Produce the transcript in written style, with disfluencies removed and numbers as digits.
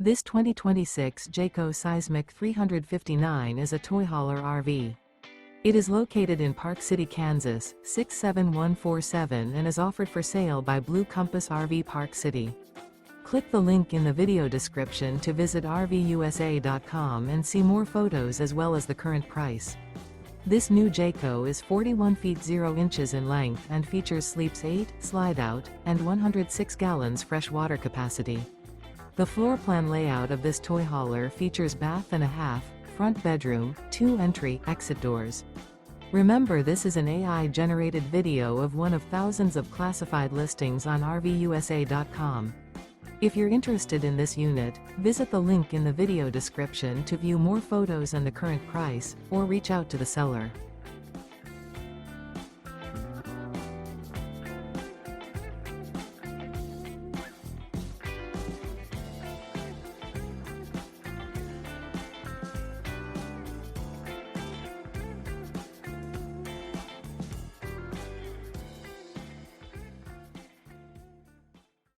This 2026 Jayco Seismic 359 is a toy hauler RV. It is located in Park City, Kansas, 67147 and is offered for sale by Blue Compass RV Park City. Click the link in the video description to visit RVUSA.com and see more photos as well as the current price. This new Jayco is 41 feet 0 inches in length and features sleeps 8, slide-out, and 106 gallons fresh water capacity. The floor plan layout of this toy hauler features bath and a half, front bedroom, 2 entry/exit doors. Remember, this is an AI-generated video of one of thousands of classified listings on RVUSA.com. If you're interested in this unit, visit the link in the video description to view more photos and the current price, or reach out to the seller.